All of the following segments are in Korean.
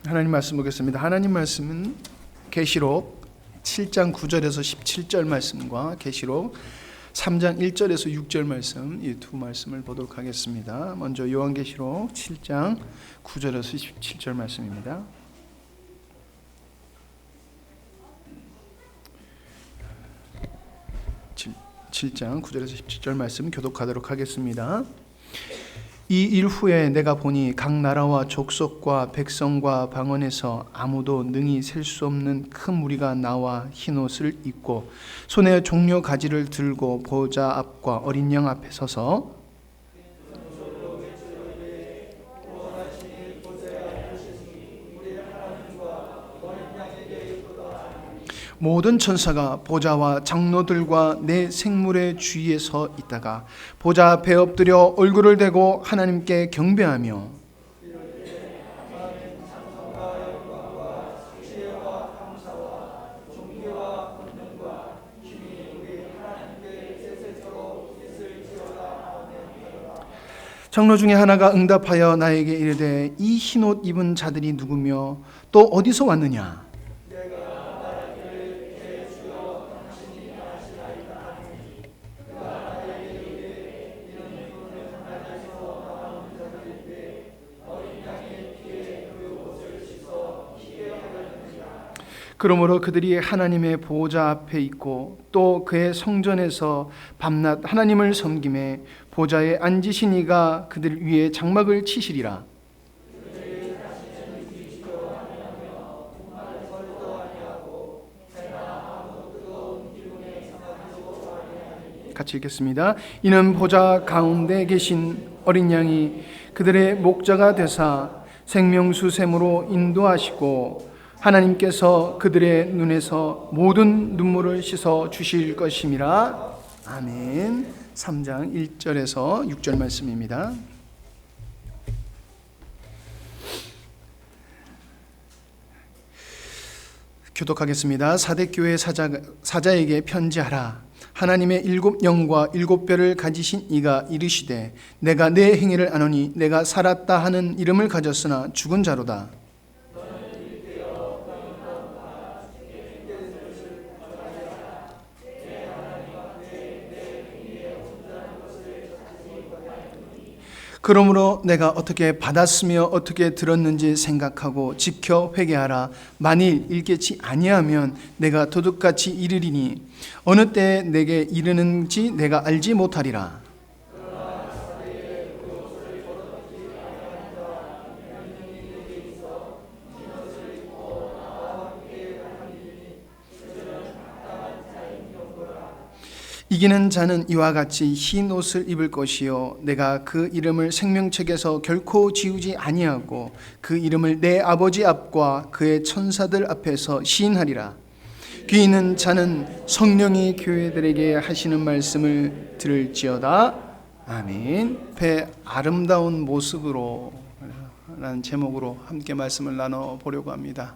하나님 말씀 보겠습니다. 하나님 말씀은 계시록 7장 9절에서 17절 말씀과 계시록 3장 1절에서 6절 말씀, 이 두 말씀을 보도록 하겠습니다. 먼저 요한계시록 7장 9절에서 17절 말씀입니다. 칠 7장 9절에서 17절 말씀 교독하도록 하겠습니다. 이 일 후에 내가 보니 각 나라와 족속과 백성과 방언에서 아무도 능히 셀 수 없는 큰 무리가 나와 흰옷을 입고 손에 종려 가지를 들고 보좌 앞과 어린 양 앞에 서서 모든 천사가 보좌와 장로들과 내 생물의 주위에 서 있다가 보좌 앞에 엎드려 얼굴을 대고 하나님께 경배하며 장로 중에 하나가 응답하여 나에게 이르되 이 흰옷 입은 자들이 누구며 또 어디서 왔느냐? 그러므로 그들이 하나님의 보좌 앞에 있고 또 그의 성전에서 밤낮 하나님을 섬기매 보좌에 앉으신 이가 그들 위에 장막을 치시리라. 같이 읽겠습니다. 이는 보좌 가운데 계신 어린 양이 그들의 목자가 되사 생명수 샘으로 인도하시고 하나님께서 그들의 눈에서 모든 눈물을 씻어 주실 것임이라. 아멘. 3장 1절에서 6절 말씀입니다. 교독하겠습니다. 사대교회 사자에게 편지하라. 하나님의 7영과 7뼈를 가지신 이가 이르시되 내가 내 행위를 아노니 내가 살았다 하는 이름을 가졌으나 죽은 자로다. 그러므로 내가 어떻게 받았으며 어떻게 들었는지 생각하고 지켜 회개하라. 만일 일깨치 아니하면 내가 도둑같이 이르리니 어느 때에 내게 이르는지 내가 알지 못하리라. 이기는 자는 이와 같이 흰 옷을 입을 것이요 내가 그 이름을 생명책에서 결코 지우지 아니하고 그 이름을 내 아버지 앞과 그의 천사들 앞에서 시인하리라. 귀 있는 자는 성령이 교회들에게 하시는 말씀을 들을지어다. 아멘. 배 아름다운 모습으로 라는 제목으로 함께 말씀을 나눠보려고 합니다.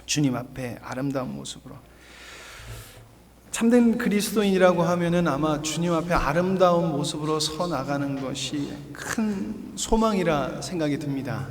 주님 앞에 아름다운 모습으로. 참된 그리스도인이라고 하면은 아마 주님 앞에 아름다운 모습으로 서 나가는 것이 큰 소망이라 생각이 듭니다.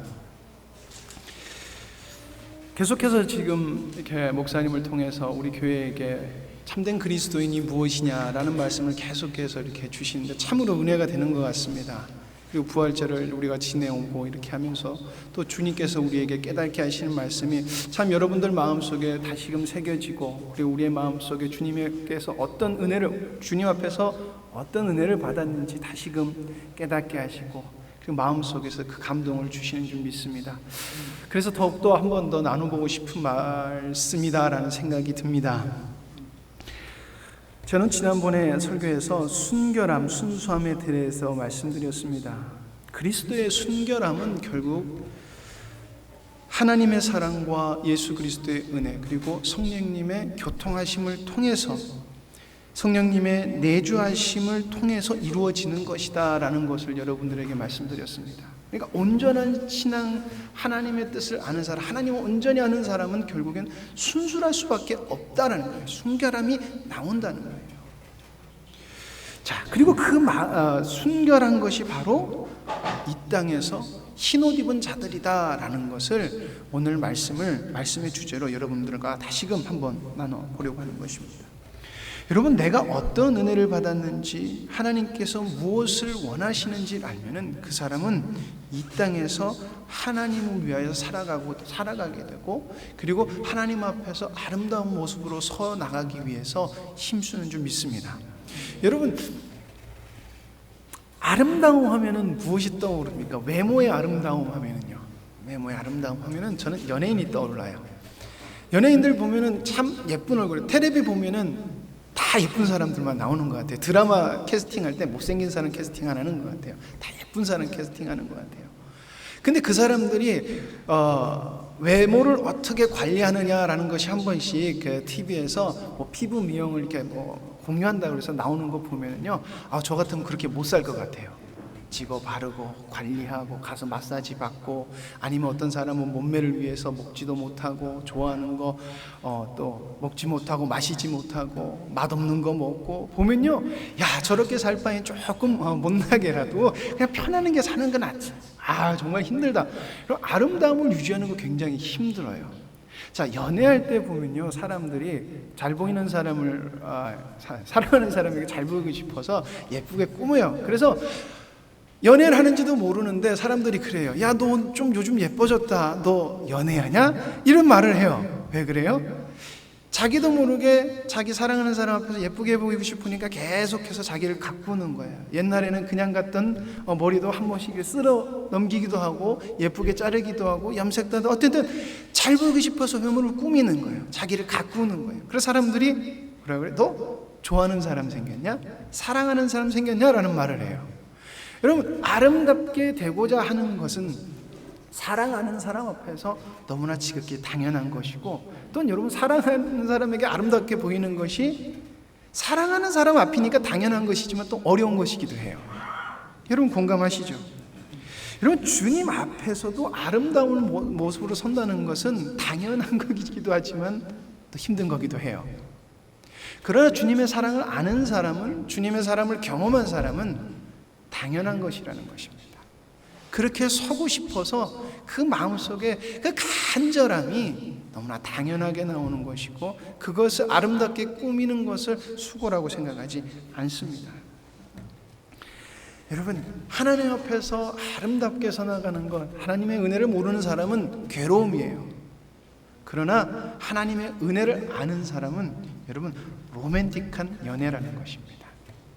계속해서 지금 이렇게 목사님을 통해서 우리 교회에게 참된 그리스도인이 무엇이냐라는 말씀을 계속해서 이렇게 주시는데 참으로 은혜가 되는 것 같습니다. 그리고 부활절을 우리가 지내오고 이렇게 하면서 또 주님께서 우리에게 깨닫게 하시는 말씀이 참 여러분들 마음속에 다시금 새겨지고 그리고 우리의 마음속에 주님께서 어떤 은혜를 주님 앞에서 어떤 은혜를 받았는지 다시금 깨닫게 하시고 그리고 마음속에서 그 감동을 주시는 줄 믿습니다. 그래서 더욱더 한 번 더 나눠보고 싶은 말씀이다라는 생각이 듭니다. 저는 지난번에 설교에서 순결함, 순수함에 대해서 말씀드렸습니다. 그리스도의 순결함은 결국 하나님의 사랑과 예수 그리스도의 은혜 그리고 성령님의 교통하심을 통해서 성령님의 내주하심을 통해서 이루어지는 것이다 라는 것을 여러분들에게 말씀드렸습니다. 그러니까 온전한 신앙, 하나님의 뜻을 아는 사람, 하나님을 온전히 아는 사람은 결국엔 순수할 수밖에 없다는 거예요. 순결함이 나온다는 거예요. 자, 그리고 그 순결한 것이 바로 이 땅에서 흰옷 입은 자들이다라는 것을 오늘 말씀의 주제로 여러분들과 다시금 한번 나눠보려고 하는 것입니다. 여러분, 내가 어떤 은혜를 받았는지, 하나님께서 무엇을 원하시는지 알면은 그 사람은 이 땅에서 하나님을 위하여 살아가게 되고, 그리고 하나님 앞에서 아름다운 모습으로 서 나가기 위해서 힘쓰는 줄 믿습니다. 여러분, 아름다움 하면은 무엇이 떠오릅니까? 외모의 아름다움 하면은요. 외모의 아름다움 하면은 저는 연예인이 떠올라요. 연예인들 보면은 참 예쁜 얼굴, 텔레비 보면은 다 예쁜 사람들만 나오는 것 같아요. 드라마 캐스팅할 때 못생긴 사람 캐스팅 안 하는 것 같아요. 다 예쁜 사람 캐스팅하는 것 같아요. 근데 그 사람들이 외모를 어떻게 관리하느냐라는 것이 한 번씩 그 TV에서 뭐 피부 미용을 이렇게 공유한다고 해서 나오는 거 보면은요, 저 같으면 그렇게 못 살 것 같아요. 지고 바르고 관리하고 가서 마사지 받고, 아니면 어떤 사람은 몸매를 위해서 먹지도 못하고 좋아하는 거 또 먹지 못하고 마시지 못하고 맛없는 거 먹고, 보면요, 야, 저렇게 살 바에 조금 못나게라도 그냥 편안한 게 사는 건 낫지. 정말 힘들다. 아름다움을 유지하는 거 굉장히 힘들어요. 자, 연애할 때 보면요, 사람들이 잘 보이는 사람을 사랑하는 사람에게 잘 보이고 싶어서 예쁘게 꾸며요. 그래서 연애를 하는지도 모르는데 사람들이 그래요. 야, 너 좀 요즘 예뻐졌다. 너 연애하냐? 이런 말을 해요. 왜 그래요? 자기도 모르게 자기 사랑하는 사람 앞에서 예쁘게 보이고 싶으니까 계속해서 자기를 가꾸는 거예요. 옛날에는 그냥 갔던 머리도 한 번씩 쓸어 넘기기도 하고, 예쁘게 자르기도 하고, 염색도 하고, 어쨌든 잘 보이고 싶어서 외모를 꾸미는 거예요. 자기를 가꾸는 거예요. 그래서 사람들이 뭐라 그래? 너 좋아하는 사람 생겼냐? 사랑하는 사람 생겼냐? 라는 말을 해요. 여러분, 아름답게 되고자 하는 것은 사랑하는 사람 앞에서 너무나 지극히 당연한 것이고, 또는 여러분, 사랑하는 사람에게 아름답게 보이는 것이 사랑하는 사람 앞이니까 당연한 것이지만 또 어려운 것이기도 해요. 여러분, 공감하시죠? 여러분, 주님 앞에서도 아름다운 모습으로 선다는 것은 당연한 것이기도 하지만 또 힘든 거기도 해요. 그러나 주님의 사랑을 아는 사람은, 주님의 사랑을 경험한 사람은 당연한 것이라는 것입니다. 그렇게 서고 싶어서 그 마음속에 그 간절함이 너무나 당연하게 나오는 것이고, 그것을 아름답게 꾸미는 것을 수고라고 생각하지 않습니다. 여러분, 하나님 앞에서 아름답게 서나가는 것, 하나님의 은혜를 모르는 사람은 괴로움이에요. 그러나 하나님의 은혜를 아는 사람은 여러분, 로맨틱한 연애라는 것입니다.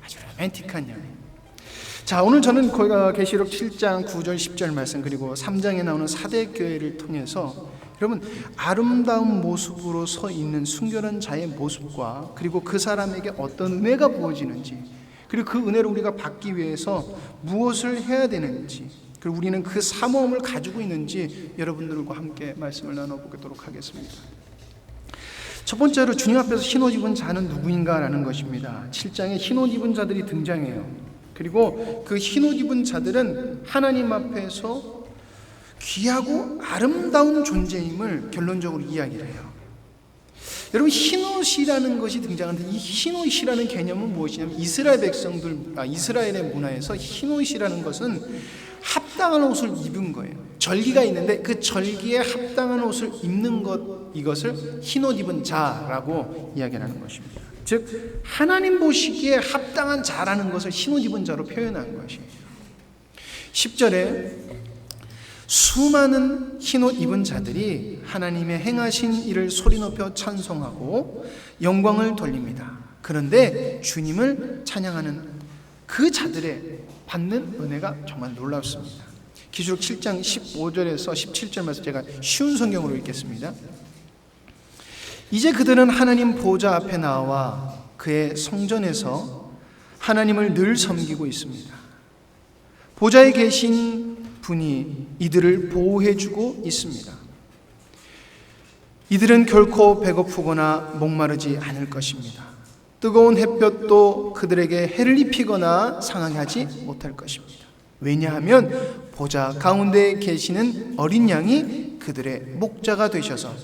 아주 로맨틱한 연애. 자, 오늘 저는 계시록 7장 9절 10절 말씀, 그리고 3장에 나오는 사대교회를 통해서 여러분, 아름다운 모습으로 서 있는 순결한 자의 모습과, 그리고 그 사람에게 어떤 은혜가 부어지는지, 그리고 그 은혜를 우리가 받기 위해서 무엇을 해야 되는지, 그리고 우리는 그 사모함을 가지고 있는지 여러분들과 함께 말씀을 나눠보도록 하겠습니다. 첫 번째로 주님 앞에서 흰옷 입은 자는 누구인가라는 것입니다. 7장에 흰옷 입은 자들이 등장해요. 그리고 그 흰옷 입은 자들은 하나님 앞에서 귀하고 아름다운 존재임을 결론적으로 이야기를 해요. 여러분, 흰옷이라는 것이 등장하는데, 이 흰옷이라는 개념은 무엇이냐면, 이스라엘 백성들, 이스라엘의 문화에서 흰옷이라는 것은 합당한 옷을 입은 거예요. 절기가 있는데 그 절기에 합당한 옷을 입는 것, 이것을 흰옷 입은 자라고 이야기하는 것입니다. 즉, 하나님 보시기에 합당한 자라는 것을 흰옷 입은 자로 표현한 것이에요. 10절에 수많은 흰옷 입은 자들이 하나님의 행하신 일을 소리 높여 찬송하고 영광을 돌립니다. 그런데 주님을 찬양하는 그 자들의 받는 은혜가 정말 놀랍습니다. 계시록 7장 15절에서 17절 말씀, 제가 쉬운 성경으로 읽겠습니다. 이제 그들은 하나님 보좌 앞에 나와 그의 성전에서 하나님을 늘 섬기고 있습니다. 보좌에 계신 분이 이들을 보호해주고 있습니다. 이들은 결코 배고프거나 목마르지 않을 것입니다. 뜨거운 햇볕도 그들에게 해를 입히거나 상하게 하지 못할 것입니다. 왜냐하면 보좌 가운데 계시는 어린 양이 그들의 목자가 되셔서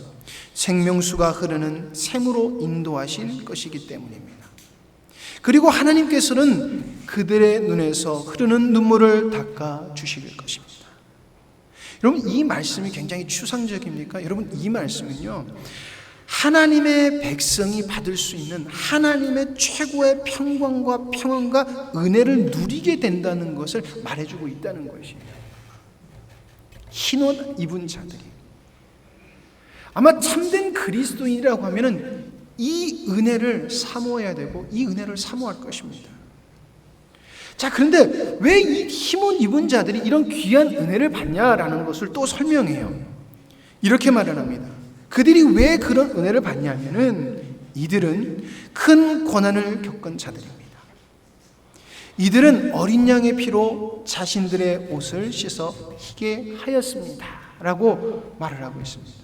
생명수가 흐르는 샘으로 인도하실 것이기 때문입니다. 그리고 하나님께서는 그들의 눈에서 흐르는 눈물을 닦아 주실 것입니다. 여러분, 이 말씀이 굉장히 추상적입니까? 여러분, 이 말씀은요, 하나님의 백성이 받을 수 있는 하나님의 최고의 평강과 평안과 은혜를 누리게 된다는 것을 말해주고 있다는 것이에요. 흰옷 입은 자들이. 아마 참된 그리스도인이라고 하면은 이 은혜를 사모해야 되고 이 은혜를 사모할 것입니다. 자, 그런데 왜 이 흰옷 입은 자들이 이런 귀한 은혜를 받냐라는 것을 또 설명해요. 이렇게 말을 합니다. 그들이 왜 그런 은혜를 받냐면은 이들은 큰 고난을 겪은 자들입니다. 이들은 어린 양의 피로 자신들의 옷을 씻어 희게 하였습니다 라고 말을 하고 있습니다.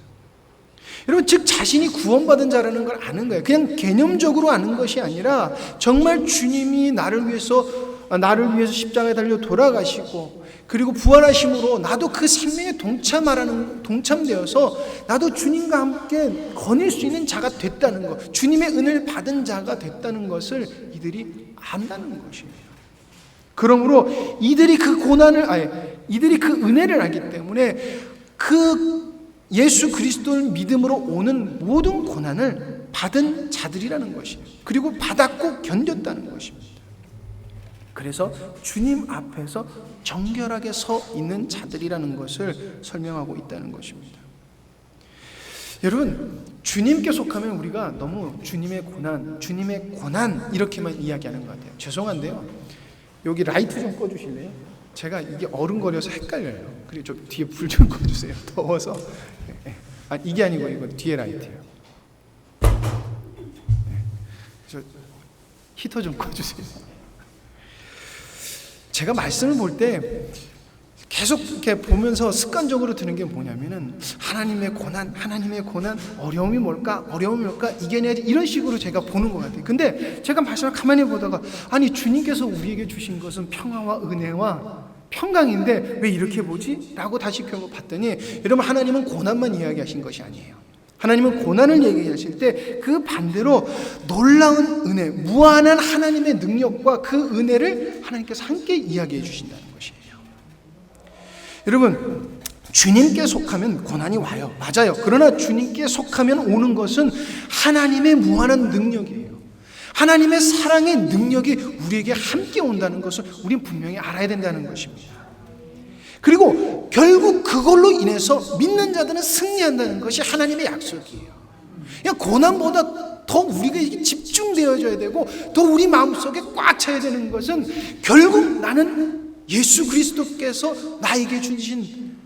여러분, 즉 자신이 구원받은 자라는 걸 아는 거예요. 그냥 개념적으로 아는 것이 아니라 정말 주님이 나를 위해서 십자가에 달려 돌아가시고 그리고 부활하심으로 나도 그 생명에 동참되어서 나도 주님과 함께 거닐 수 있는 자가 됐다는 것, 주님의 은혜를 받은 자가 됐다는 것을 이들이 안다는 것입니다. 그러므로 이들이 그 은혜를 알기 때문에 그 예수 그리스도를 믿음으로 오는 모든 고난을 받은 자들이라는 것이에요. 그리고 받았고 견뎠다는 것입니다. 그래서 주님 앞에서 정결하게 서 있는 자들이라는 것을 설명하고 있다는 것입니다. 여러분, 주님께 속하면 우리가 너무 주님의 고난 이렇게만 이야기하는 것 같아요. 죄송한데요, 여기 라이트 좀 꺼주실래요? 제가 이게 어른거려서 헷갈려요. 그리고 저 뒤에 불 좀 꺼주세요. 더워서. 이게 아니고 이거 뒤에 라이트예요. 저 히터 좀 꺼주세요. 제가 말씀을 볼 때 계속 이렇게 보면서 습관적으로 드는 게 뭐냐면은 하나님의 고난, 어려움이 뭘까, 이겨내야지, 이런 식으로 제가 보는 것 같아요. 근데 제가 말씀을 가만히 보다가 아니, 주님께서 우리에게 주신 것은 평화와 은혜와 평강인데 왜 이렇게 보지? 라고 다시 봤더니, 여러분, 하나님은 고난만 이야기하신 것이 아니에요. 하나님은 고난을 얘기하실 때 그 반대로 놀라운 은혜, 무한한 하나님의 능력과 그 은혜를 하나님께서 함께 이야기해 주신다는 것이에요. 여러분, 주님께 속하면 고난이 와요. 맞아요. 그러나 주님께 속하면 오는 것은 하나님의 무한한 능력이에요. 하나님의 사랑의 능력이 우리에게 함께 온다는 것을 우리는 분명히 알아야 된다는 것입니다. 그리고 결국 그걸로 인해서 믿는 자들은 승리한다는 것이 하나님의 약속이에요. 그냥 고난보다 더 우리가 집중되어져야 되고 더 우리 마음속에 꽉 차야 되는 것은 결국 나는 예수 그리스도께서 나에게 주신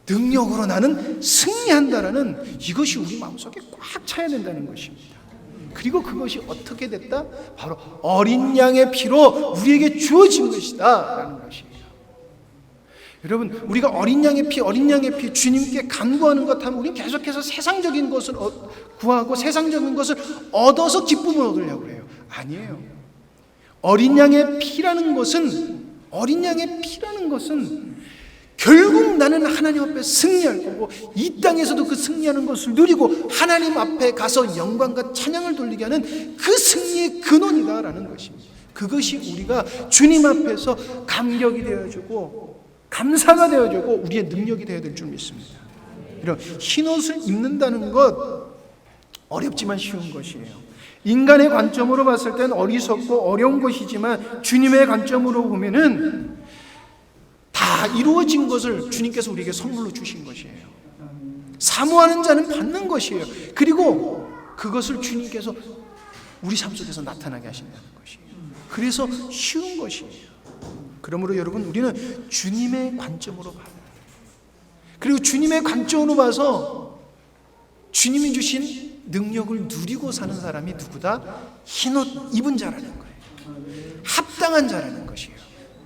능력으로 나는 승리한다라는 이것이 우리 마음속에 꽉 차야 된다는 것입니다. 그리고 그것이 어떻게 됐다? 바로 어린 양의 피로 우리에게 주어진 것이다 라는 것이에요. 여러분, 우리가 어린 양의 피 주님께 간구하는 것 하면 우리는 계속해서 세상적인 것을 구하고 세상적인 것을 얻어서 기쁨을 얻으려고 해요. 아니에요. 어린 양의 피라는 것은 결국 나는 하나님 앞에 승리할 거고 이 땅에서도 그 승리하는 것을 누리고 하나님 앞에 가서 영광과 찬양을 돌리게 하는 그 승리의 근원이다라는 것입니다. 그것이 우리가 주님 앞에서 감격이 되어주고 감사가 되어주고 우리의 능력이 되어야 될 줄 믿습니다. 이런 흰옷을 입는다는 것 어렵지만 쉬운 것이에요. 인간의 관점으로 봤을 때는 어리석고 어려운 것이지만 주님의 관점으로 보면은 다 이루어진 것을 주님께서 우리에게 선물로 주신 것이에요. 사모하는 자는 받는 것이에요. 그리고 그것을 주님께서 우리 삶 속에서 나타나게 하신다는 것이에요. 그래서 쉬운 것이에요. 그러므로 여러분, 우리는 주님의 관점으로 봐요. 그리고 주님의 관점으로 봐서 주님이 주신 능력을 누리고 사는 사람이 누구다? 흰옷 입은 자라는 거예요. 합당한 자라는 것이에요.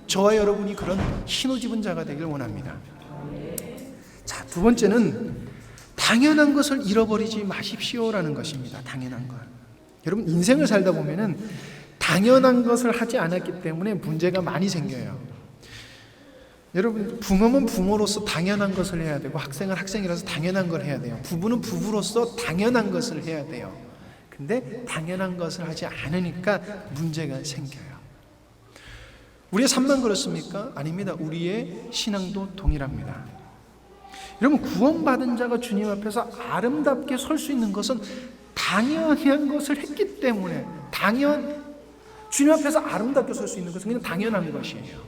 저와 여러분이 그런 흰옷 입은 자가 되길 원합니다. 자, 두 번째는 당연한 것을 잃어버리지 마십시오라는 것입니다. 당연한 것. 여러분, 인생을 살다 보면은 당연한 것을 하지 않았기 때문에 문제가 많이 생겨요. 여러분, 부모는 부모로서 당연한 것을 해야 되고 학생은 학생이라서 당연한 걸 해야 돼요. 부부는 부부로서 당연한 것을 해야 돼요. 근데 당연한 것을 하지 않으니까 문제가 생겨요. 우리의 삶만 그렇습니까? 아닙니다. 우리의 신앙도 동일합니다. 여러분, 구원받은 자가 주님 앞에서 아름답게 설 수 있는 것은 당연한 것을 했기 때문에, 주님 앞에서 아름답게 설 수 있는 것은 그냥 당연한 것이에요.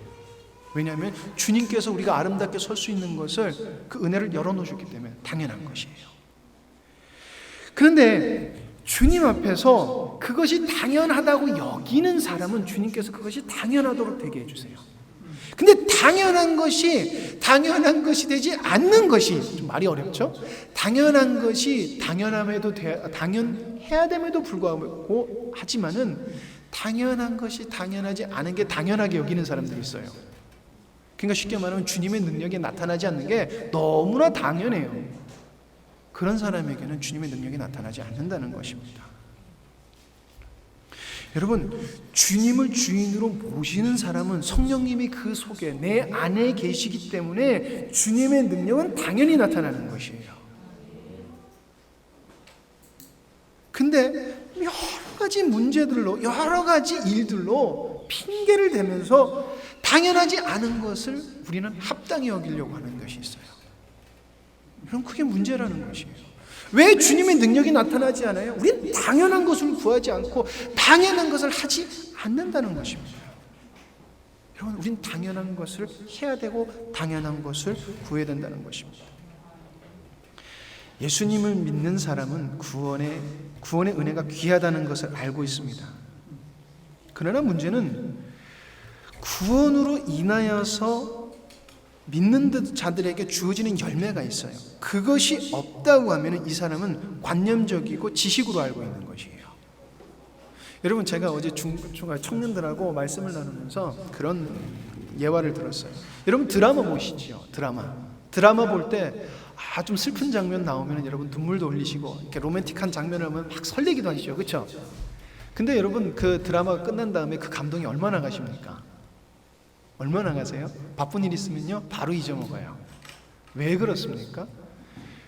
왜냐하면 주님께서 우리가 아름답게 설 수 있는 것을, 그 은혜를 열어놓으셨기 때문에 당연한 것이에요. 그런데 주님 앞에서 그것이 당연하다고 여기는 사람은 주님께서 그것이 당연하도록 되게 해주세요. 근데 당연한 것이 되지 않는 것이, 좀 말이 어렵죠? 당연한 것이 당연해야 됨에도 불구하고 하지만은 당연한 것이 당연하지 않은 게 당연하게 여기는 사람들이 있어요. 그러니까 쉽게 말하면 주님의 능력이 나타나지 않는 게 너무나 당연해요. 그런 사람에게는 주님의 능력이 나타나지 않는다는 것입니다. 여러분, 주님을 주인으로 모시는 사람은 성령님이 그 속에 내 안에 계시기 때문에 주님의 능력은 당연히 나타나는 것이에요. 근데 여러 가지 문제들로, 여러 가지 일들로 핑계를 대면서 당연하지 않은 것을 우리는 합당히 여기려고 하는 것이 있어요. 그럼 그게 문제라는 것이에요. 왜 주님의 능력이 나타나지 않아요? 우리는 당연한 것을 구하지 않고 당연한 것을 하지 않는다는 것입니다. 여러분, 우리는 당연한 것을 해야 되고 당연한 것을 구해야 된다는 것입니다. 예수님을 믿는 사람은 구원의 은혜가 귀하다는 것을 알고 있습니다. 그러나 문제는 구원으로 인하여서 믿는 자들에게 주어지는 열매가 있어요. 그것이 없다고 하면 이 사람은 관념적이고 지식으로 알고 있는 것이에요. 여러분, 제가 어제 청년들하고 말씀을 나누면서 그런 예화를 들었어요. 여러분, 드라마 보시죠. 드라마 볼 때 좀 슬픈 장면 나오면 여러분 눈물도 흘리시고 이렇게 로맨틱한 장면을 하면 막 설레기도 하시죠. 그렇죠? 근데 여러분, 그 드라마가 끝난 다음에 그 감동이 얼마나 가십니까? 얼마나 가세요? 바쁜 일 있으면요 바로 잊어먹어요. 왜 그렇습니까?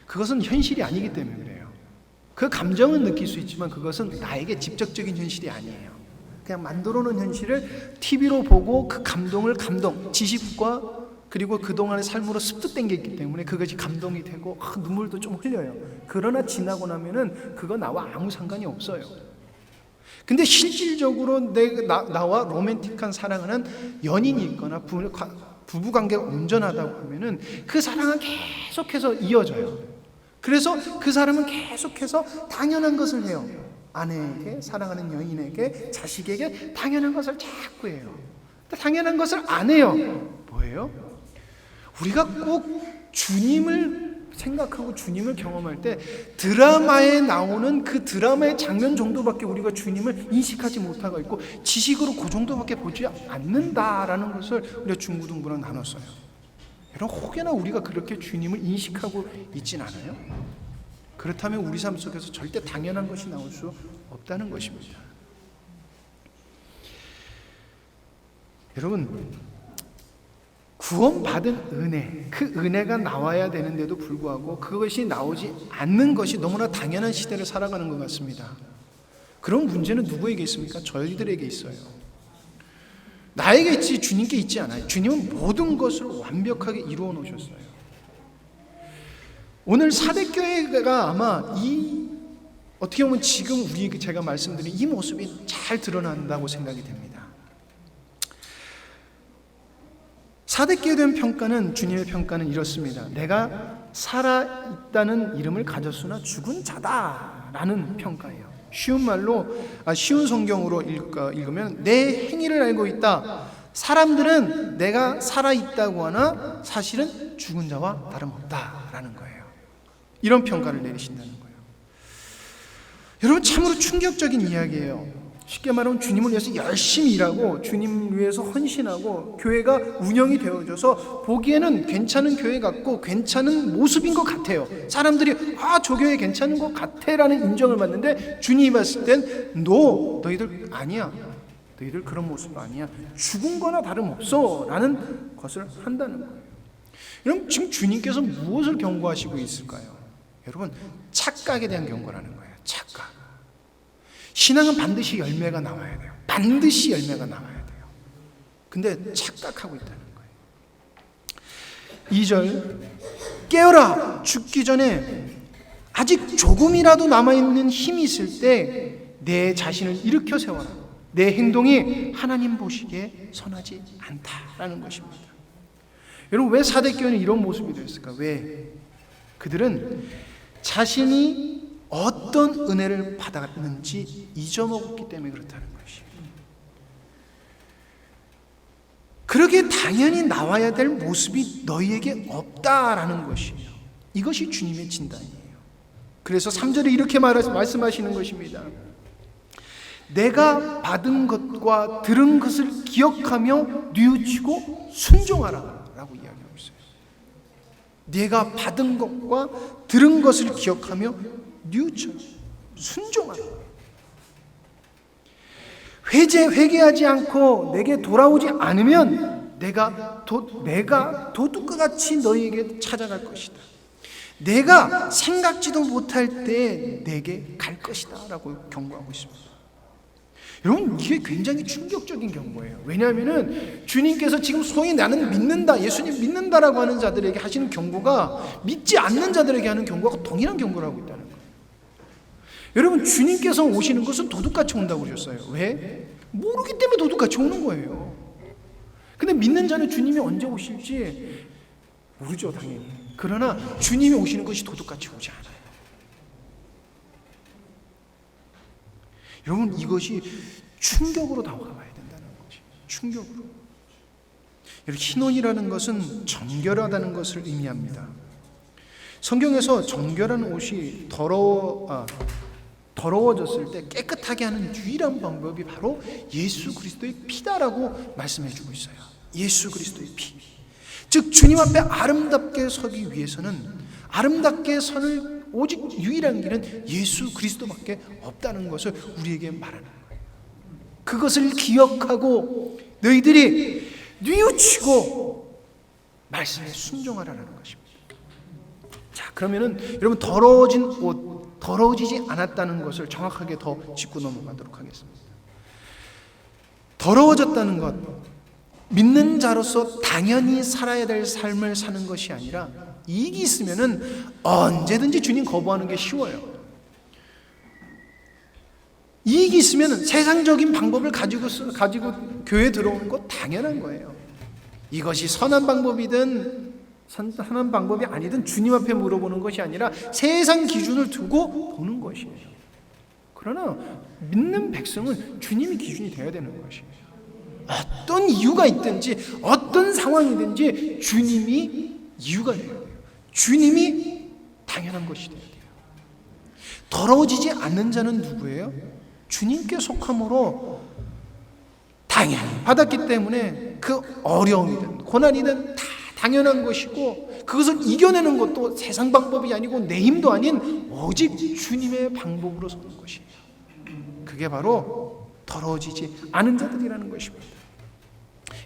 그것은 현실이 아니기 때문에 그래요. 그 감정은 느낄 수 있지만 그것은 나에게 직접적인 현실이 아니에요. 그냥 만들어 놓은 현실을 TV로 보고 그 감동을 지식과 그리고 그동안의 삶으로 습득된 게 있기 때문에 그것이 감동이 되고 눈물도 좀 흘려요. 그러나 지나고 나면은 그거 나와 아무 상관이 없어요. 근데 실질적으로 나와 로맨틱한 사랑하는 연인이 있거나 부부관계가 온전하다고 하면은 그 사랑은 계속해서 이어져요. 그래서 그 사람은 계속해서 당연한 것을 해요. 아내에게, 사랑하는 여인에게, 자식에게 당연한 것을 자꾸 해요. 당연한 것을 안 해요. 뭐예요? 우리가 꼭 주님을 생각하고 주님을 경험할 때 드라마에 나오는 그 드라마의 장면 정도밖에 우리가 주님을 인식하지 못하고 있고 지식으로 그 정도밖에 보지 않는다라는 것을 우리가 중고등부랑 나눴어요. 여러분, 혹여나 우리가 그렇게 주님을 인식하고 있진 않아요? 그렇다면 우리 삶 속에서 절대 당연한 것이 나올 수 없다는 것입니다. 여러분, 구원받은 은혜, 그 은혜가 나와야 되는데도 불구하고 그것이 나오지 않는 것이 너무나 당연한 시대를 살아가는 것 같습니다. 그런 문제는 누구에게 있습니까? 저희들에게 있어요. 나에게 있지 주님께 있지 않아요. 주님은 모든 것을 완벽하게 이루어 놓으셨어요. 오늘 사대교회가 아마 어떻게 보면 지금 제가 말씀드린 이 모습이 잘 드러난다고 생각이 됩니다. 사대교회에 대한 평가는, 주님의 평가는 이렇습니다. 내가 살아있다는 이름을 가졌으나 죽은 자다라는 평가예요. 쉬운 성경으로 읽으면 내 행위를 알고 있다. 사람들은 내가 살아있다고 하나 사실은 죽은 자와 다름없다라는 거예요. 이런 평가를 내리신다는 거예요. 여러분, 참으로 충격적인 이야기예요. 쉽게 말하면 주님을 위해서 열심히 일하고 주님을 위해서 헌신하고 교회가 운영이 되어져서 보기에는 괜찮은 교회 같고 괜찮은 모습인 것 같아요. 사람들이 저 교회 괜찮은 것 같아라는 인정을 받는데 주님이 봤을 땐 너희들 아니야. 너희들 그런 모습 아니야. 죽은 거나 다름없어 라는 것을 한다는 거예요. 여러분, 지금 주님께서 무엇을 경고하시고 있을까요? 여러분, 착각에 대한 경고라는 거예요. 착각. 신앙은 반드시 열매가 나와야 돼요. 반드시 열매가 나와야 돼요. 근데 착각하고 있다는 거예요. 2절, 깨어라. 죽기 전에 아직 조금이라도 남아있는 힘이 있을 때 내 자신을 일으켜 세워라. 내 행동이 하나님 보시기에 선하지 않다라는 것입니다. 여러분, 왜 사대교회는 이런 모습이 되었을까? 왜? 그들은 자신이 어떤 은혜를 받았는지 잊어먹었기 때문에 그렇다는 것이에요. 그러기에 당연히 나와야 될 모습이 너희에게 없다라는 것이에요. 이것이 주님의 진단이에요. 그래서 3절에 이렇게 말씀하시는 것입니다. 내가 받은 것과 들은 것을 기억하며 뉘우치고 순종하라 라고 이야기하고 있어요. 내가 받은 것과 들은 것을 기억하며 뉘우쳐 순종하라. 회개하지 않고 내게 돌아오지 않으면 내가 도둑과 같이 너희에게 찾아갈 것이다. 내가 생각지도 못할 때 내게 갈 것이다 라고 경고하고 있습니다. 여러분, 이게 굉장히 충격적인 경고예요. 왜냐하면 주님께서 지금 소위 나는 믿는다, 예수님 믿는다라고 하는 자들에게 하시는 경고가 믿지 않는 자들에게 하는 경고가 동일한 경고를 하고 있다는 거예요. 여러분, 주님께서 오시는 것은 도둑같이 온다고 그러셨어요. 왜? 모르기 때문에 도둑같이 오는 거예요. 근데 믿는 자는 주님이 언제 오실지 모르죠, 당연히. 그러나 주님이 오시는 것이 도둑같이 오지 않아요. 여러분, 이것이 충격으로 다가와야 된다는 것이에요. 충격으로. 여러분, 흰옷이라는 것은 정결하다는 것을 의미합니다. 성경에서 정결한 옷이 더러워졌을 때 깨끗하게 하는 유일한 방법이 바로 예수 그리스도의 피다라고 말씀해 주고 있어요. 예수 그리스도의 피. 즉, 주님 앞에 아름답게 서기 위해서는 아름답게 선을 오직 유일한 길은 예수 그리스도밖에 없다는 것을 우리에게 말하는 거예요. 그것을 기억하고 너희들이 뉘우치고 말씀에 순종하라는 것입니다. 자, 그러면은 여러분, 더러워진 옷, 더러워지지 않았다는 것을 정확하게 더 짚고 넘어가도록 하겠습니다. 더러워졌다는 것, 믿는 자로서 당연히 살아야 될 삶을 사는 것이 아니라 이익이 있으면은 언제든지 주님 거부하는 게 쉬워요. 이익이 있으면 세상적인 방법을 가지고 교회에 들어오는 거 당연한 거예요. 이것이 선한 방법이든 선한 방법이 아니든 주님 앞에 물어보는 것이 아니라 세상 기준을 두고 보는 것이에요. 그러나 믿는 백성은 주님이 기준이 되어야 되는 것이에요. 어떤 이유가 있든지 어떤 상황이든지 주님이 이유가 돼야 돼요. 주님이 당연한 것이 돼야 돼요. 더러워지지 않는 자는 누구예요? 주님께 속함으로 당연히 받았기 때문에 그 어려움이든 고난이든 다 당연한 것이고, 그것을 이겨내는 것도 세상 방법이 아니고 내 힘도 아닌 오직 주님의 방법으로 서는 것이에요. 그게 바로 더러워지지 않은 자들이라는 것입니다.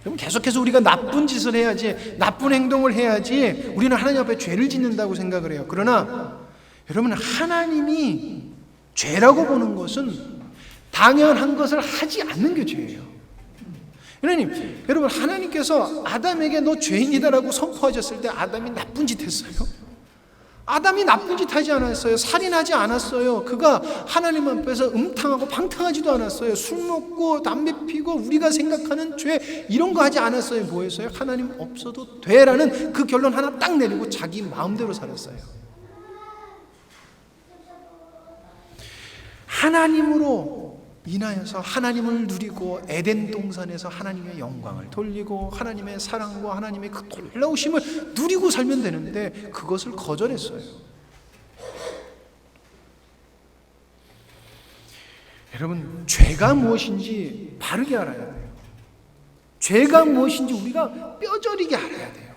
여러분, 계속해서 우리가 나쁜 짓을 해야지, 나쁜 행동을 해야지 우리는 하나님 앞에 죄를 짓는다고 생각을 해요. 그러나 여러분, 하나님이 죄라고 보는 것은 당연한 것을 하지 않는 게 죄예요. 여러분, 하나님께서 아담에게 너 죄인이다라고 선포하셨을 때 아담이 나쁜 짓 했어요? 아담이 나쁜 짓 하지 않았어요. 살인하지 않았어요. 그가 하나님 앞에서 음탕하고 방탕하지도 않았어요. 술 먹고 담배 피고 우리가 생각하는 죄 이런 거 하지 않았어요. 뭐 했어요? 하나님 없어도 돼라는 그 결론 하나 딱 내리고 자기 마음대로 살았어요. 하나님으로 인하여서 하나님을 누리고 에덴 동산에서 하나님의 영광을 돌리고 하나님의 사랑과 하나님의 그 놀라우심을 누리고 살면 되는데 그것을 거절했어요. 여러분, 죄가 무엇인지 바르게 알아야 돼요. 죄가 무엇인지 우리가 뼈저리게 알아야 돼요.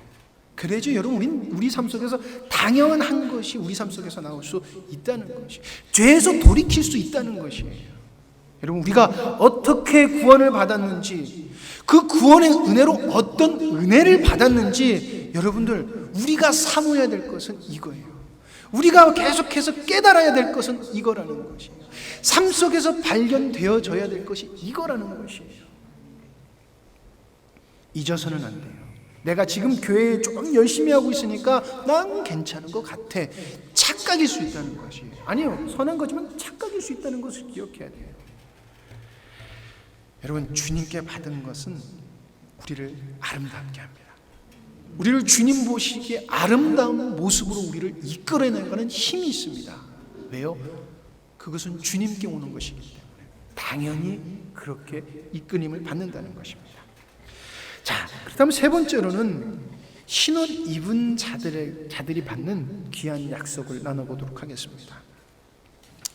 그래야지 여러분, 우리 삶 속에서 당연한 것이 우리 삶 속에서 나올 수 있다는 것이, 죄에서 돌이킬 수 있다는 것이에요. 여러분, 우리가 어떻게 구원을 받았는지, 그 구원의 은혜로 어떤 은혜를 받았는지 여러분들, 우리가 사모해야 될 것은 이거예요. 우리가 계속해서 깨달아야 될 것은 이거라는 것이에요. 삶 속에서 발견되어져야 될 것이 이거라는 것이에요. 잊어서는 안 돼요. 내가 지금 교회에 좀 열심히 하고 있으니까 난 괜찮은 것 같아. 착각일 수 있다는 것이에요. 아니요, 선한 거지만 착각일 수 있다는 것을 기억해야 돼요. 여러분, 주님께 받은 것은 우리를 아름답게 합니다. 우리를 주님 보시기에 아름다운 모습으로 우리를 이끌어내가는 힘이 있습니다. 왜요? 그것은 주님께 오는 것이기 때문에 당연히 그렇게 이끌림을 받는다는 것입니다. 자, 그렇다면 세 번째로는 흰옷 입은 자들이 받는 귀한 약속을 나눠보도록 하겠습니다.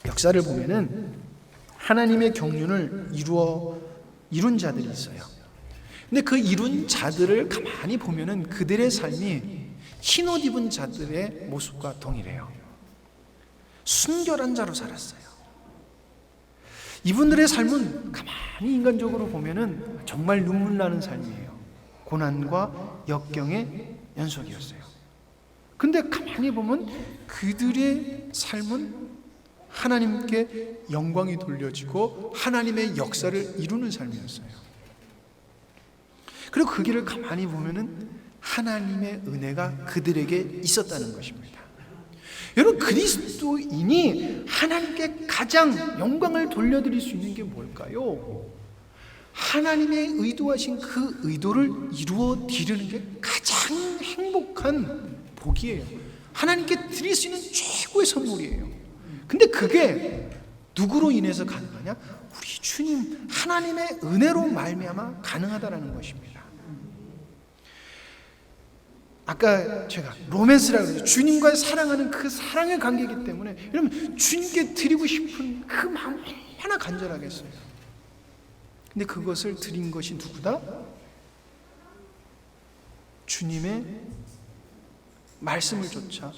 역사를 보면은 하나님의 경륜을 이룬 자들이 있어요. 근데 그 이룬 자들을 가만히 보면은 그들의 삶이 흰옷 입은 자들의 모습과 동일해요. 순결한 자로 살았어요. 이분들의 삶은 가만히 인간적으로 보면은 정말 눈물 나는 삶이에요. 고난과 역경의 연속이었어요. 근데 가만히 보면 그들의 삶은 하나님께 영광이 돌려지고 하나님의 역사를 이루는 삶이었어요. 그리고 그 길을 가만히 보면은 하나님의 은혜가 그들에게 있었다는 것입니다. 여러분, 그리스도인이 하나님께 가장 영광을 돌려드릴 수 있는 게 뭘까요? 하나님의 의도하신 그 의도를 이루어 드리는 게 가장 행복한 복이에요. 하나님께 드릴 수 있는 최고의 선물이에요. 근데 그게 누구로 인해서 가능하냐? 우리 주님 하나님의 은혜로 말미암아 가능하다라는 것입니다. 아까 제가 로맨스라고 그랬죠. 주님과의 사랑하는 그 사랑의 관계이기 때문에 여러분, 주님께 드리고 싶은 그 마음 얼마나 간절하겠어요. 근데 그것을 드린 것이 누구다? 주님의 말씀을 쫓아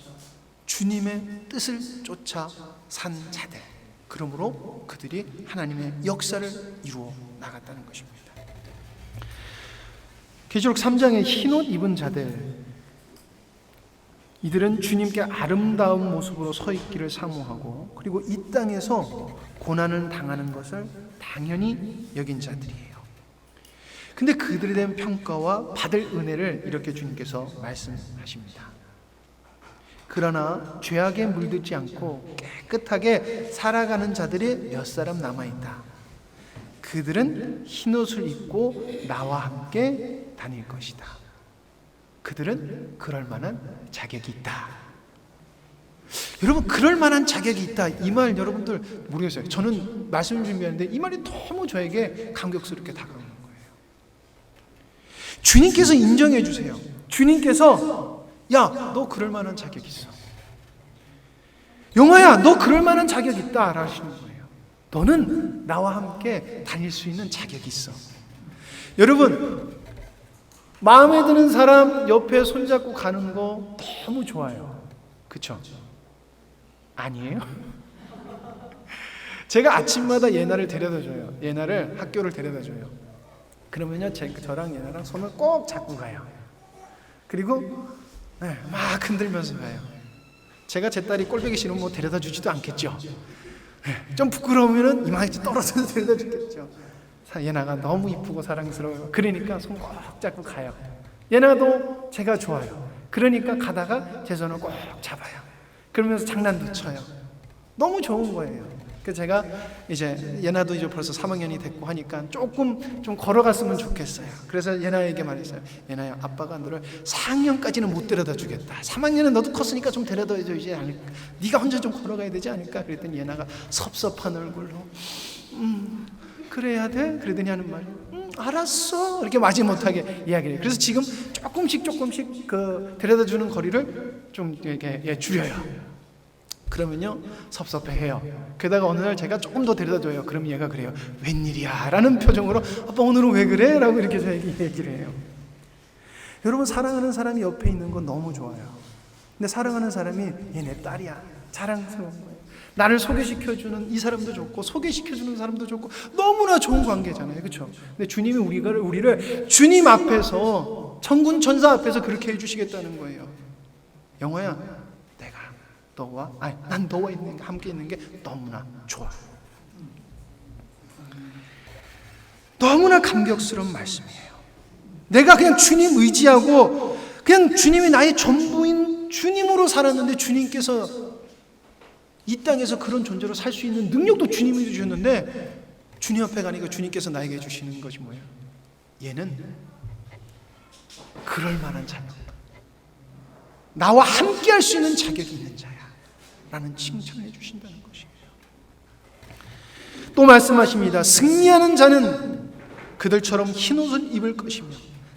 주님의 뜻을 쫓아 산 자들. 그러므로 그들이 하나님의 역사를 이루어 나갔다는 것입니다. 계시록 3장에 흰옷 입은 자들, 이들은 주님께 아름다운 모습으로 서 있기를 사모하고 그리고 이 땅에서 고난을 당하는 것을 당연히 여긴 자들이에요. 근데 그들에 대한 평가와 받을 은혜를 이렇게 주님께서 말씀하십니다. 그러나 죄악에 물들지 않고 깨끗하게 살아가는 자들이 몇 사람 남아있다. 그들은 흰옷을 입고 나와 함께 다닐 것이다. 그들은 그럴 만한 자격이 있다. 여러분, 그럴 만한 자격이 있다. 이 말 여러분들 모르겠어요. 저는 말씀을 준비하는데 이 말이 너무 저에게 감격스럽게 다가오는 거예요. 주님께서 인정해 주세요. 주님께서 야, 너 그럴 만한 자격 있어. 영화야, 너 그럴 만한 자격 있다 라시는 거예요. 너는 나와 함께 다닐 수 있는 자격이 있어. 여러분, 마음에 드는 사람 옆에 손잡고 가는 거 너무 좋아요. 그렇죠? 아니에요? 제가 아침마다 예나를 데려다줘요. 예나를 학교를 데려다줘요. 그러면요, 저랑 예나랑 손을 꼭 잡고 가요. 그리고 막 흔들면서 가요. 제가 제 딸이 꼴보기 싫으면 뭐 데려다 주지도 않겠죠. 좀 부끄러우면은 이만치 떨어져서 데려다 주겠죠. 예나가 너무 이쁘고 사랑스러워요. 그러니까 손 꼭 잡고 가요. 예나도 제가 좋아요. 그러니까 가다가 제 손을 꼭 잡아요. 그러면서 장난도 쳐요. 너무 좋은 거예요. 그래서 제가 이제 예나도 이제 벌써 3학년이 됐고 하니까 조금 좀 걸어갔으면 좋겠어요. 그래서 예나에게 말했어요. 예나야, 아빠가 너를 4학년까지는 못 데려다 주겠다. 3학년은 너도 컸으니까 좀 데려다 주지 않을까? 네가 혼자 좀 걸어가야 되지 않을까? 그랬더니 예나가 섭섭한 얼굴로 그래야 돼? 그러더니 하는 말이 알았어. 이렇게 마지못하게 이야기를 해요. 그래서 지금 조금씩 그 데려다 주는 거리를 좀 이렇게 줄여요. 그러면요, 섭섭해해요. 게다가 어느 날 제가 조금 더 데려다 줘요. 그럼 얘가 그래요. 웬일이야? 라는 표정으로 아빠 오늘은 왜 그래? 라고 이렇게 저에게 얘기를 해요. 여러분, 사랑하는 사람이 옆에 있는 건 너무 좋아요. 근데 사랑하는 사람이 얘 내 딸이야. 자랑스러운 거예요. 나를 소개시켜주는 이 사람도 좋고 소개시켜주는 사람도 좋고 너무나 좋은 관계잖아요. 그렇죠? 근데 주님이 우리를 주님 앞에서 천군 천사 앞에서 그렇게 해주시겠다는 거예요. 영화야, 내가 난 너와 함께 있는 게 너무나 좋아. 너무나 감격스러운 말씀이에요. 내가 그냥 주님 의지하고 그냥 주님이 나의 전부인 주님으로 살았는데, 주님께서 이 땅에서 그런 존재로 살 수 있는 능력도 주님이 주셨는데, 주님 앞에 가니까 주님께서 나에게 주시는 것이 뭐예요? 얘는 그럴 만한 자야, 나와 함께 할 수 있는 자격이 있는 자야 라는 칭찬해 주신다는 것이에요. 또 말씀하십니다. 승리하는 자는 그들처럼 흰옷을 입을 것이며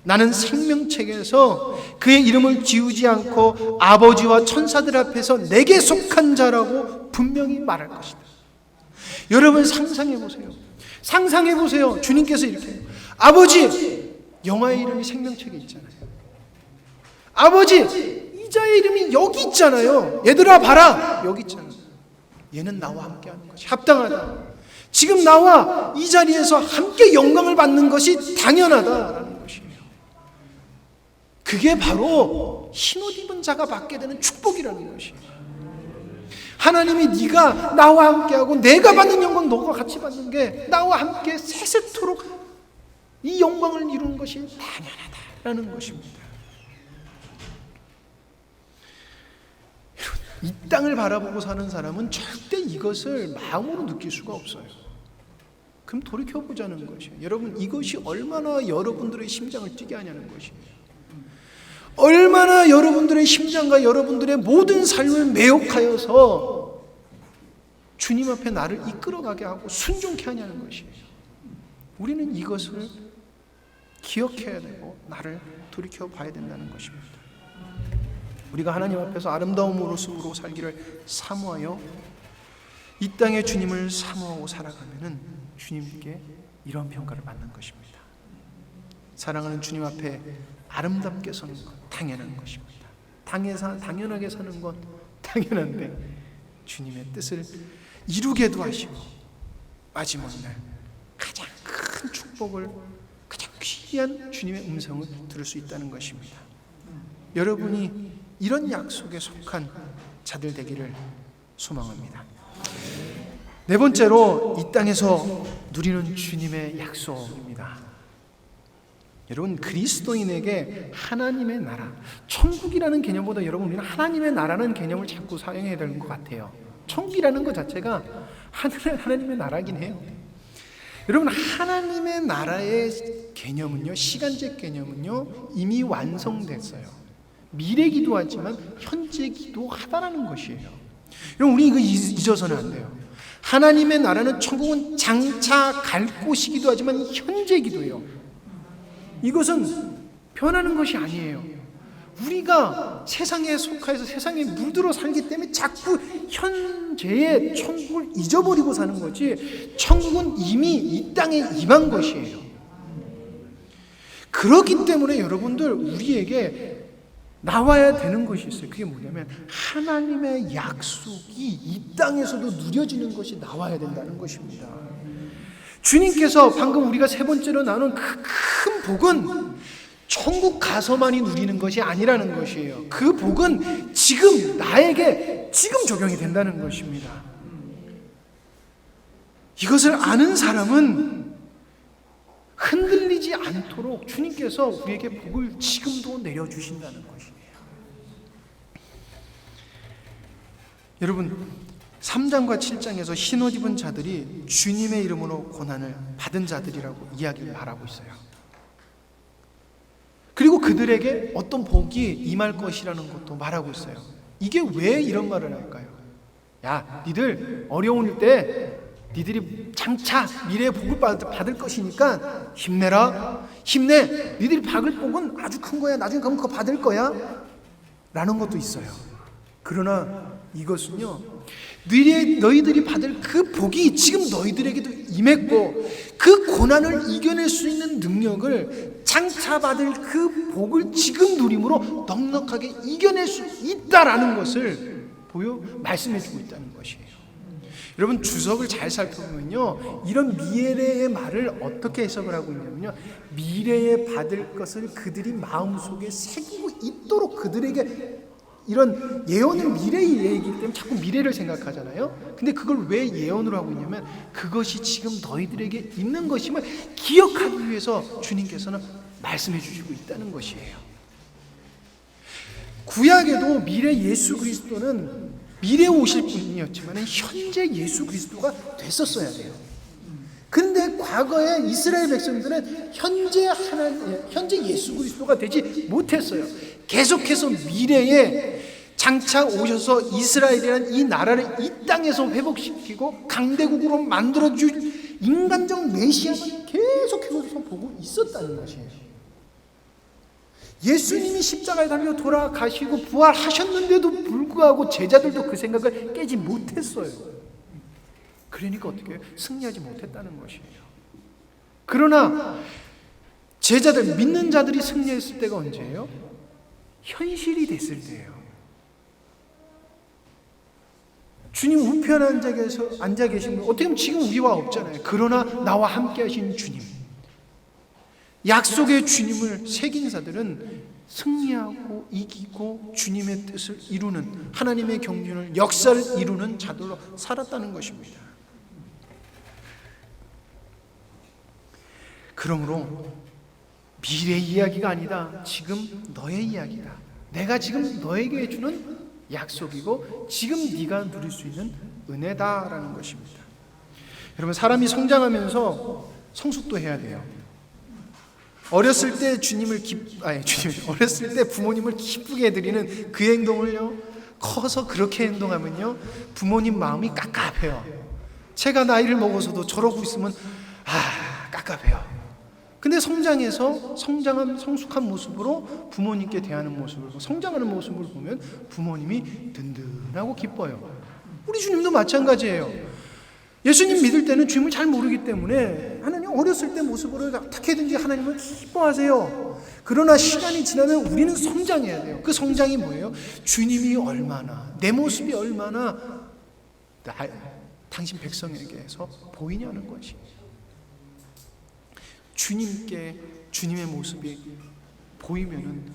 나는 생명책에서 그의 이름을 지우지 않고 아버지와 천사들 앞에서 내게 속한 자라고 분명히 말할 것이다. 여러분 상상해 보세요. 상상해 보세요. 주님께서 이렇게, 아버지, 영화의 이름이 생명책에 있잖아요. 아버지, 이 자의 이름이 여기 있잖아요. 얘들아 봐라, 여기 있잖아. 얘는 나와 함께 하는 것이 합당하다. 지금 나와 이 자리에서 함께 영광을 받는 것이 당연하다라는 것이에요. 그게 바로 흰옷 입은 자가 받게 되는 축복이라는 것이에요. 하나님이 네가 나와 함께하고 내가 받는 영광 너가 같이 받는 게 나와 함께 세세토록 이 영광을 이루는 것이 당연하다라는 것입니다. 이 땅을 바라보고 사는 사람은 절대 이것을 마음으로 느낄 수가 없어요. 그럼 돌이켜보자는 것이에요. 여러분, 이것이 얼마나 여러분들의 심장을 뛰게 하냐는 것이에요. 얼마나 여러분들의 심장과 여러분들의 모든 삶을 매혹하여서 주님 앞에 나를 이끌어가게 하고 순종케 하냐는 것이에요. 우리는 이것을 기억해야 되고 나를 돌이켜봐야 된다는 것입니다. 우리가 하나님 앞에서 아름다운 모습으로 살기를 사모하여 이 땅에 주님을 사모하고 살아가면은 주님께 이런 평가를 받는 것입니다. 사랑하는 주님 앞에 아름답게 서는 것 당연한 것입니다. 당연하게 사는 것 당연한데, 주님의 뜻을 이루게도 하시고 마지막 날 가장 큰 축복을, 가장 귀한 주님의 음성을 들을 수 있다는 것입니다. 여러분이 이런 약속에 속한 자들 되기를 소망합니다. 네 번째로, 이 땅에서 누리는 주님의 약속입니다. 여러분, 그리스도인에게 하나님의 나라, 천국이라는 개념보다 여러분 우리는 하나님의 나라는 개념을 자꾸 사용해야 되는 것 같아요. 천국이라는 것 자체가 하나님의 나라긴 해요. 여러분, 하나님의 나라의 개념은요, 시간적 개념은요 이미 완성됐어요. 미래기도 하지만 현재기도 하다라는 것이에요. 여러분, 우리 이거 잊어서는 안 돼요. 하나님의 나라는, 천국은 장차 갈 곳이기도 하지만 현재기도 해요. 이것은 변하는 것이 아니에요. 우리가 세상에 속하여서 세상에 물들어 살기 때문에 자꾸 현재의 천국을 잊어버리고 사는 거지, 천국은 이미 이 땅에 임한 것이에요. 그렇기 때문에 여러분들, 우리에게 나와야 되는 것이 있어요. 그게 뭐냐면 하나님의 약속이 이 땅에서도 누려지는 것이 나와야 된다는 것입니다. 주님께서 방금 우리가 세 번째로 나눈 그 큰 복은 천국 가서만이 누리는 것이 아니라는 것이에요. 그 복은 지금 나에게 지금 적용이 된다는 것입니다. 이것을 아는 사람은 흔들리지 않도록 주님께서 우리에게 복을 지금도 내려주신다는 것이에요. 여러분, 3장과 7장에서 흰옷 입은 자들이 주님의 이름으로 고난을 받은 자들이라고 말하고 있어요. 그리고 그들에게 어떤 복이 임할 것이라는 것도 말하고 있어요. 이게 왜 이런 말을 할까요? 야, 니들 어려울 때 니들이 장차 미래의 복을 받을 것이니까 힘내라, 힘내, 니들이 받을 복은 아주 큰 거야, 나중에 가면 그거 받을 거야 라는 것도 있어요. 그러나 이것은요, 너희들이 받을 그 복이 지금 너희들에게도 임했고, 그 고난을 이겨낼 수 있는 능력을, 장차 받을 그 복을 지금 누림으로 넉넉하게 이겨낼 수 있다라는 것을 말씀해 주고 있다는 것이에요. 여러분, 주석을 잘 살펴보면요, 이런 미래의 말을 어떻게 해석을 하고 있냐면요, 미래에 받을 것을 그들이 마음속에 새기고 있도록 그들에게 이런 예언은 미래의 얘기이기 때문에 자꾸 미래를 생각하잖아요. 근데 그걸 왜 예언으로 하고 있냐면 그것이 지금 너희들에게 있는 것임을 기억하기 위해서 주님께서는 말씀해 주시고 있다는 것이에요. 구약에도 미래 예수 그리스도는 미래에 오실 분이었지만 현재 예수 그리스도가 됐었어야 돼요. 그런데 과거에 이스라엘 백성들은 현재 예수 그리스도가 되지 못했어요. 계속해서 미래에 장차 오셔서 이스라엘이라는 이 나라를 이 땅에서 회복시키고 강대국으로 만들어줄 인간적 메시아만 계속해서 보고 있었다는 것이에요. 예수님이 십자가에 달려 돌아가시고 부활하셨는데도 불구하고 제자들도 그 생각을 깨지 못했어요. 그러니까 어떻게 해요? 승리하지 못했다는 것이에요. 그러나 제자들, 믿는 자들이 승리했을 때가 언제예요? 현실이 됐을 때예요. 주님 우편에 앉아 계신 분, 어떻게 보면 지금 우리와 없잖아요. 그러나 나와 함께 하신 주님, 약속의 주님을 새긴 자들은 승리하고 이기고 주님의 뜻을 이루는, 하나님의 경륜을, 역사를 이루는 자들로 살았다는 것입니다. 그러므로 미래 이야기가 아니다. 지금 너의 이야기다. 내가 지금 너에게 해주는 약속이고 지금 네가 누릴 수 있는 은혜다라는 것입니다. 여러분, 사람이 성장하면서 성숙도 해야 돼요. 어렸을 때 어렸을 때 부모님을 기쁘게 해드리는 그 행동을요, 커서 그렇게 행동하면요, 부모님 마음이 깝깝해요. 제가 나이를 먹어서도 저러고 있으면 깝깝해요. 근데 성장한 성숙한 모습으로 부모님께 대하는 모습을, 성장하는 모습을 보면 부모님이 든든하고 기뻐요. 우리 주님도 마찬가지예요. 예수님 믿을 때는 주님을 잘 모르기 때문에 하나님 어렸을 때 모습으로 어떻게든지 하나님을 기뻐하세요. 그러나 시간이 지나면 우리는 성장해야 돼요. 그 성장이 뭐예요? 주님이 얼마나, 내 모습이 얼마나 당신 백성에게서 보이냐는 것이에요. 주님께 주님의 모습이 보이면은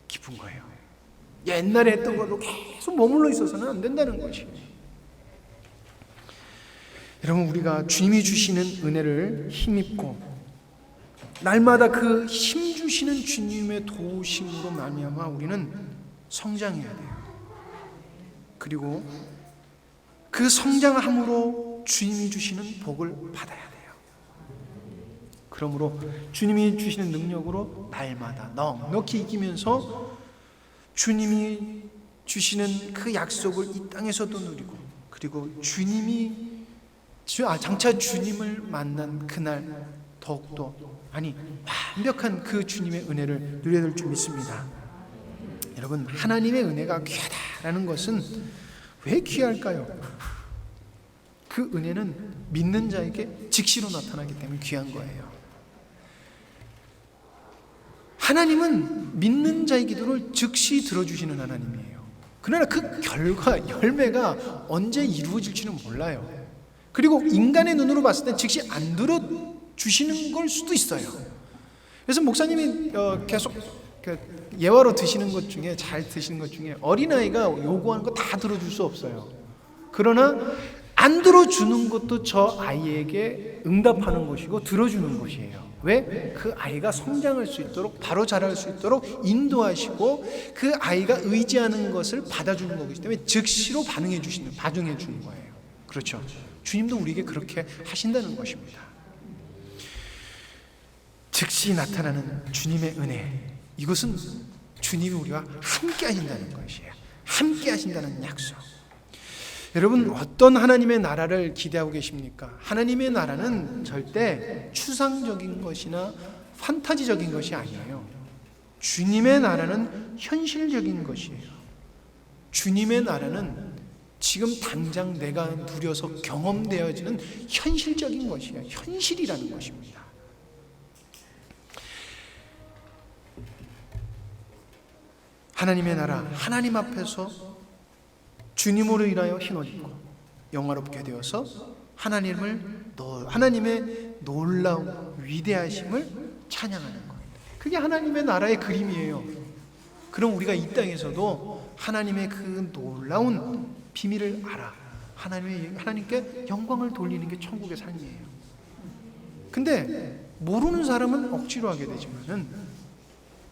기쁜 거예요. 옛날에 했던 걸로 계속 머물러 있어서는 안 된다는 것이에요. 여러분, 우리가 주님이 주시는 은혜를 힘입고 날마다 그 힘 주시는 주님의 도우심으로 말미암아 우리는 성장해야 돼요. 그리고 그 성장함으로 주님이 주시는 복을 받아야 돼요. 그러므로 주님이 주시는 능력으로 날마다 넉넉히 이기면서 주님이 주시는 그 약속을 이 땅에서도 누리고, 그리고 장차 주님을 만난 그날 더욱더 완벽한 그 주님의 은혜를 누려야 될 줄 믿습니다. 여러분, 하나님의 은혜가 귀하다라는 것은 왜 귀할까요? 그 은혜는 믿는 자에게 즉시로 나타나기 때문에 귀한 거예요. 하나님은 믿는 자의 기도를 즉시 들어주시는 하나님이에요. 그러나 그 열매가 언제 이루어질지는 몰라요. 그리고 인간의 눈으로 봤을 때 즉시 안 들어주시는 걸 수도 있어요. 그래서 목사님이 계속 예화로 드시는 것 중에, 잘 드시는 것 중에 어린아이가 요구하는 거 다 들어줄 수 없어요. 그러나 안 들어주는 것도 저 아이에게 응답하는 것이고 들어주는 것이에요. 왜? 그 아이가 성장할 수 있도록, 바로 자랄 수 있도록 인도하시고 그 아이가 의지하는 것을 받아주는 거기 때문에 즉시로 반응해 주는 거예요. 그렇죠? 주님도 우리에게 그렇게 하신다는 것입니다. 즉시 나타나는 주님의 은혜, 이것은 주님이 우리와 함께 하신다는 것이에요. 함께 하신다는 약속. 여러분, 어떤 하나님의 나라를 기대하고 계십니까? 하나님의 나라는 절대 추상적인 것이나 판타지적인 것이 아니에요. 주님의 나라는 현실적인 것이에요. 주님의 나라는 지금 당장 내가 누려서 경험되어지는 현실적인 것이에요. 현실이라는 것입니다. 하나님의 나라, 하나님 앞에서 주님으로 인하여 흰옷입고 영화롭게 되어서 하나님의 놀라운 위대하심을 찬양하는 것. 그게 하나님의 나라의 그림이에요. 그럼 우리가 이 땅에서도 하나님의 그 놀라운 비밀을 알아 하나님께 영광을 돌리는 게 천국의 삶이에요. 근데 모르는 사람은 억지로 하게 되지만은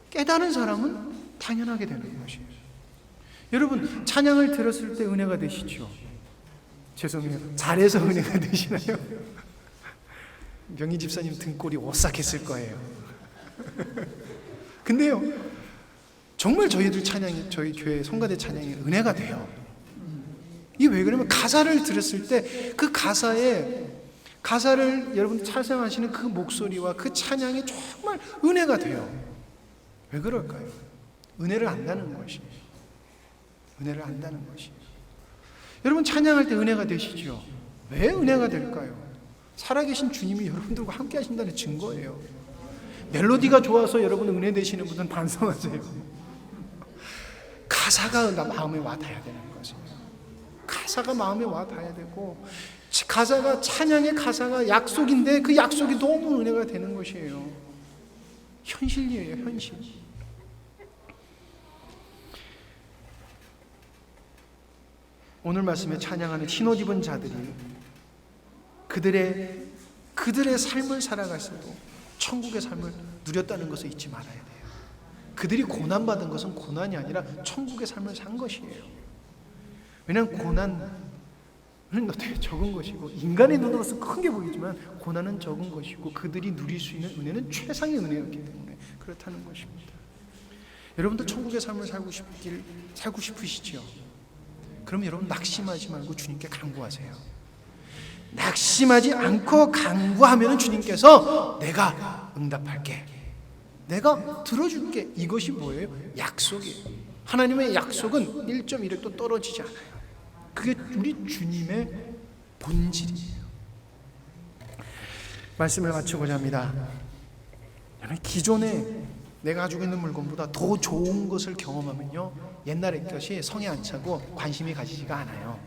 깨달은 사람은 당연하게 되는 것이에요. 여러분, 찬양을 들었을 때 은혜가 되시죠? 죄송해요. 잘해서 은혜가 되시나요? 명희 집사님 등골이 오싹했을 거예요. 근데요, 정말 저희들 찬양이, 저희 교회 성가대 찬양이 은혜가 돼요. 이게 왜 그러냐면 가사를 들었을 때 그 가사를 여러분 찬양하시는 그 목소리와 그 찬양이 정말 은혜가 돼요. 왜 그럴까요? 은혜를 안다는 것이에요. 은혜를 안다는 것이에요. 여러분, 찬양할 때 은혜가 되시죠? 왜 은혜가 될까요? 살아계신 주님이 여러분들과 함께 하신다는 증거예요. 멜로디가 좋아서 여러분 은혜 되시는 분은 반성하세요. 가사가 마음에 와닿아야 되는 거죠. 가사가 마음에 와닿아야 되고, 가사가, 찬양의 가사가 약속인데 그 약속이 너무 은혜가 되는 것이에요. 현실이에요, 현실. 오늘 말씀에 찬양하는 흰옷 입은 자들이 그들의 삶을 살아가서도 천국의 삶을 누렸다는 것을 잊지 말아야 돼요. 그들이 고난받은 것은 고난이 아니라 천국의 삶을 산 것이에요. 왜냐하면 고난은 어떻게 적은 것이고, 인간의 눈으로서 큰 게 보이지만 고난은 적은 것이고, 그들이 누릴 수 있는 은혜는 최상의 은혜였기 때문에 그렇다는 것입니다. 여러분도 천국의 삶을 살고 싶으시죠? 그럼 여러분 낙심하지 말고 주님께 간구하세요. 낙심하지 않고 간구하면 주님께서 내가 응답할게, 내가 들어줄게. 이것이 뭐예요? 약속이에요. 하나님의 약속은 1.1획도 떨어지지 않아요. 그게 우리 주님의 본질이에요. 말씀을 마치고자 합니다. 기존에 내가 가지고 있는 물건보다 더 좋은 것을 경험하면요, 옛날의 것이 성에 안 차고 관심이 가지지가 않아요.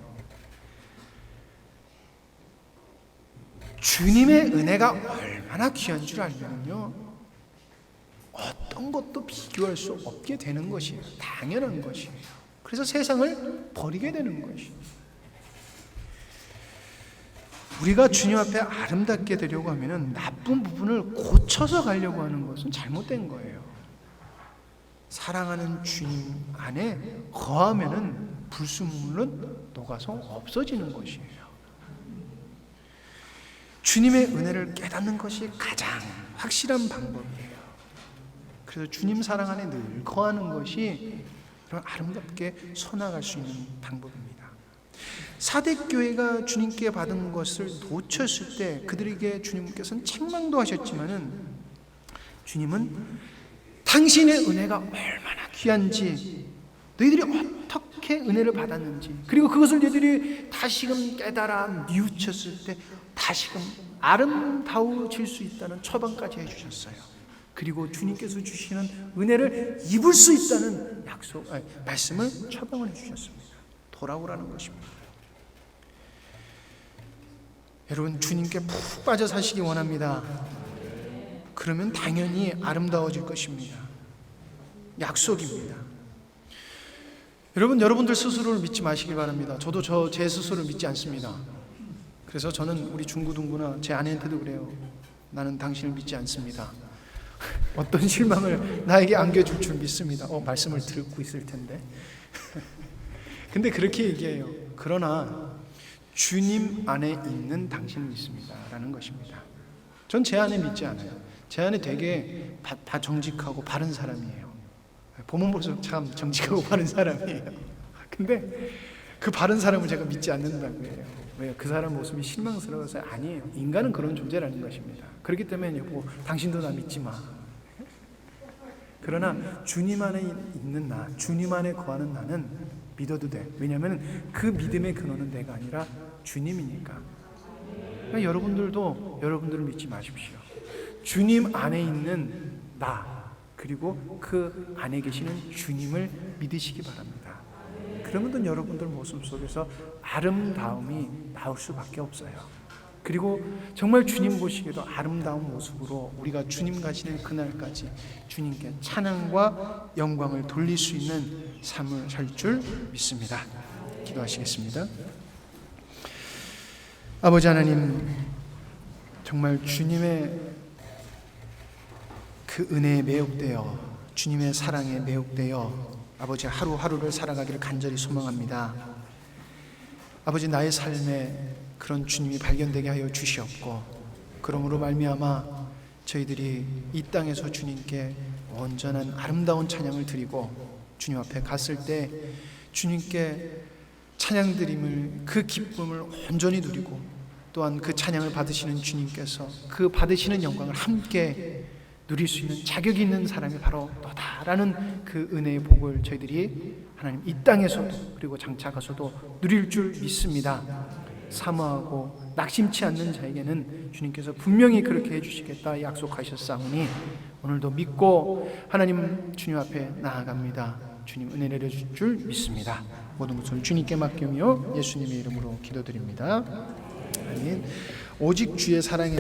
주님의 은혜가 얼마나 귀한 줄 알면요, 어떤 것도 비교할 수 없게 되는 것이에요. 당연한 것이에요. 그래서 세상을 버리게 되는 것이에요. 우리가 주님 앞에 아름답게 되려고 하면 나쁜 부분을 고쳐서 가려고 하는 것은 잘못된 거예요. 사랑하는 주님 안에 거하면은 불순물은 녹아서 없어지는 것이에요. 주님의 은혜를 깨닫는 것이 가장 확실한 방법이에요. 그래서 주님 사랑 안에 늘 거하는 것이 이런 아름답게 서나갈 수 있는 방법입니다. 사대교회가 주님께 받은 것을 놓쳤을 때 그들에게 주님께서는 책망도 하셨지만은, 주님은 당신의 은혜가 얼마나 귀한지, 너희들이 어떻게 은혜를 받았는지, 그리고 그것을 너희들이 다시금 깨달아 뉘우쳤을 때 다시금 아름다워질 수 있다는 처방까지 해주셨어요. 그리고 주님께서 주시는 은혜를 입을 수 있다는 말씀을 처방을 해주셨습니다. 돌아오라는 것입니다. 여러분, 주님께 푹 빠져 사시기 원합니다. 그러면 당연히 아름다워질 것입니다. 약속입니다. 여러분들 스스로를 믿지 마시길 바랍니다. 저도 제 스스로를 믿지 않습니다. 그래서 저는 우리 중구둥구나 제 아내한테도 그래요. 나는 당신을 믿지 않습니다. 어떤 실망을 나에게 안겨줄 줄 믿습니다. 말씀을 듣고 있을 텐데. 근데 그렇게 얘기해요. 그러나 주님 안에 있는 당신을 믿습니다 라는 것입니다. 전 제 안에 믿지 않아요. 제 안에 되게 정직하고 바른 사람이에요. 보면 볼수록 참 정직하고 바른 사람이에요. 근데 그 바른 사람을 제가 믿지 않는다고 해요. 왜요? 그 사람 모습이 실망스러워서? 아니에요. 인간은 그런 존재라는 것입니다. 그렇기 때문에 여보, 당신도 나 믿지 마. 그러나 주님 안에 있는 나, 주님 안에 거하는 나는 믿어도 돼. 왜냐하면 그 믿음의 근원은 내가 아니라 주님이니까. 그러니까 여러분들도 여러분들을 믿지 마십시오. 주님 안에 있는 나, 그리고 그 안에 계시는 주님을 믿으시기 바랍니다. 그러면 여러분들 모습 속에서 아름다움이 나올 수밖에 없어요. 그리고 정말 주님 보시기에도 아름다운 모습으로 우리가 주님 가시는 그날까지 주님께 찬양과 영광을 돌릴 수 있는 삶을 살 줄 믿습니다. 기도하시겠습니다. 아버지 하나님, 정말 주님의 그 은혜에 매혹되어 주님의 사랑에 매혹되어 아버지 하루하루를 살아가기를 간절히 소망합니다. 아버지, 나의 삶에 그런 주님이 발견되게 하여 주시옵고, 그러므로 말미암아 저희들이 이 땅에서 주님께 온전한 아름다운 찬양을 드리고 주님 앞에 갔을 때 주님께 찬양 드림을, 그 기쁨을 온전히 누리고, 또한 그 찬양을 받으시는 주님께서 그 받으시는 영광을 함께 누릴 수 있는 자격이 있는 사람이 바로 너다라는 그 은혜의 복을 저희들이 하나님 이 땅에서도 그리고 장차 가서도 누릴 줄 믿습니다. 사모하고 낙심치 않는 자에게는 주님께서 분명히 그렇게 해주시겠다 약속하셨사오니 오늘도 믿고 하나님 주님 앞에 나아갑니다. 주님 은혜 내려줄 줄 믿습니다. 모든 것을 주님께 맡기며 예수님의 이름으로 기도드립니다. 아멘. 오직 주의 사랑에